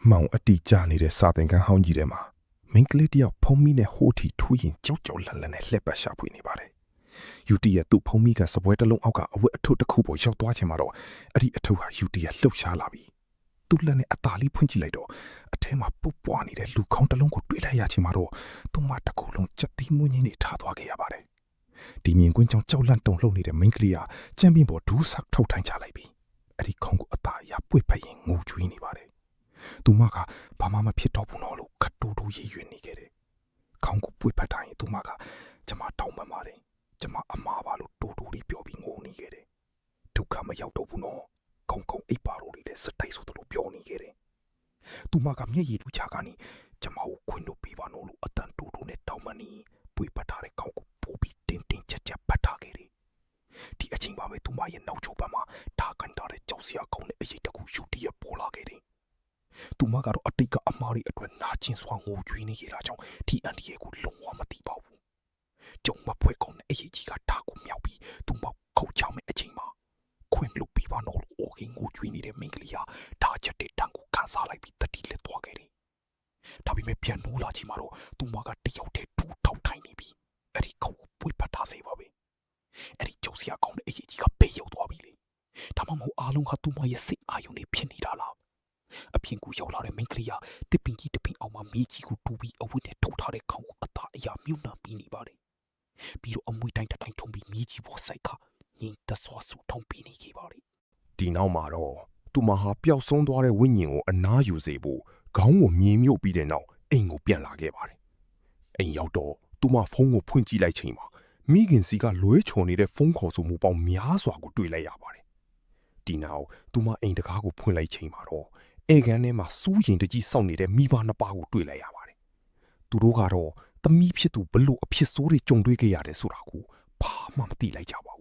မောင်အတီကြာနေတဲ့စာသင်ခန်းဟောင်းကြီးထဲမှာမိန်းကလေးတယောက်ဖုံးမီနဲ့ဟိုးထီထူးရင်ကြောက်ကြောက်လန့်လန့်နဲ့လှည့်ပတ်ရှာဖွေနေပါတယ်။ယူတီရဲ့သူ့ဖုံးမီကစပွဲတစ်လုံးအောက်ကအဝတ်အထုပ်တစ်ခုပေါ်ရောက်သွားချင်မှတော့အဲ့ဒီအထုပ်ဟာယူတီရဲ့လှုပ်ရှားလာပြီ။သူ့လက်နဲ့အသာလေးဖွင့်ကြည့်လိုက်တော့အထဲမှာပုတ်ပွားနေတဲ့လူခေါင်းတစ်လုံးကိုတွေ့လိုက်ရချင်မှတော့သူ့မတစ်ခုလုံးကြက်သီးမွှင်းကြီးနဲ့ထားသွားခဲ့ရပါတယ်။ဒီမြင်ကွင်းကြောင့်ကြောက်လန့်တုန်လှုပ်နေတဲ့မိန်းကလေးကကြမ်းပြင်းပေါ်ဒူးဆောက်ထုတ်ထိုင်ချလိုက်ပြီ။အဲ့ဒီခေါင်းကိုအသာအရပွေ့ဖက်ရင်ငိုကြွေးနေပါတယ်။သူမကဘာမှမဖြစ်တော့ဘူးနော်လို့ခတ်တူတူရေးရွေးနေခဲ့တယ်။ခေါင်းကိုပွေ့ဖက်တိုင်းသူမကကျမတောင်းပန်ပါတယ်။ကျမအမှားပါလို့တူတူလေးပြောပြီးငိုနေခဲ့တယ်။ဒုက္ခမရောက်တော့ဘူးနော်။ခေါင်းအိပ်ပါလို့လေစတိုက်ဆိုတို့ပြောနေခဲ့တယ်။သူမကမျက်ရည်တူချကနေကျမကိုခွင့်လို့ပေးပါနော်လို့အတန်တူတူနဲ့တောင်းပန်နေပွေ့ဖက်ထားတဲ့ခေါင်းကိုပို့ပြီးတင်းတင်းချက်ချက်ပတ်ထားခဲ့တယ်။ဒီအချိန်မှာပဲသူမရဲ့နောက်ချိုးပတ်မှာဓာကန်တာတဲ့ကြောက်စရာကောင်းတဲ့အရေးတကူယူတီးရပေါ်လာခဲ့တယ်။သူမကတော့အတိတ်ကအမှားတွေအတွက်နာကျင်စွာငိုကြွေးနေရတာကြောင့်ဒီအန်ဒီရဲ့ကိုလုံးဝမသိပါဘူး။ကြုံမဖွဲကောင်းတဲ့အရေးကြီးကဓာကိုမြောက်ပြီးသူမခုတ်ချမဲ့အချိန်မှာခွင့်လို့ပြီးပါတော့လို့အိုဟင်းကိုကြွေးနေတဲ့မိန်းကလေးဟာဓာချက်တဲ့တန်ကိုခန်းစားလိုက်ပြီးတတိလက်သွားခဲ့တယ်။ဒါပေမဲ့ပြန်နိုးလာချိန်မှာတော့သူမကတယောက်တည်းထူထောက်ထိုင်နေပြီးအဲ့ဒီခေါက်ကိုပွေ့ပတ်ထားစေပါပဲ။အဲ့ဒီကြောက်စရာကောင်းတဲ့အရေးကြီးကဘေးရောက်သွားပြီလေ။ဒါမှမဟုတ်အားလုံးကသူမရဲ့စိတ်အာရုံတွေဖြစ်နေတာလား။အပြင်ကိုရောက်လာတဲ့မိန်းကလေးကတစ်ပင်ကြီးတစ်ပင်အောင်မှာမြေကြီးကိုတူပြီးအဝတ်နဲ့ထုတ်ထားတဲ့ခေါင်းကိုအသာအရာမြုပ်နှံပြီးနေပါတယ်။ပြီးတော့အမွှေးတိုင်းတိုင်းထုံပြီးမြေကြီးပေါ်စိုက်ခငိမ့်သက်စွာဆူထုံပြီးနေခဲ့ပါတယ်။ဒီနောက်မှာတော့သူမဟာပျောက်ဆုံးသွားတဲ့ဝိညာဉ်ကိုအနားယူစေဖို့ခေါင်းကိုမြေမြုပ်ပြီးတဲ့နောက်အိမ်ကိုပြန်လာခဲ့ပါတယ်။အိမ်ရောက်တော့သူမဖုန်းကိုဖွင့်ကြည့်လိုက်ချိန်မှာမိခင်စီကလွဲချော်နေတဲ့ဖုန်းခေါ်ဆိုမှုပေါင်းများစွာကိုတွေ့လိုက်ရပါတယ်။ဒီနောက်သူမအိမ်တကားကိုဖွင့်လိုက်ချိန်မှာတော့ဧကန်ထဲမှာစူးရင်တကြီးစောင့်နေတဲ့မိဘနှစ်ပါးကိုတွေ့လိုက်ရပါတယ်။သူတို့ကတော့သမီးဖြစ်သူဘလို့အဖြစ်ဆိုးတွေကြုံတွေ့ခဲ့ရတယ်ဆိုတာကိုဘာမှမသိလိုက်ကြပါဘူး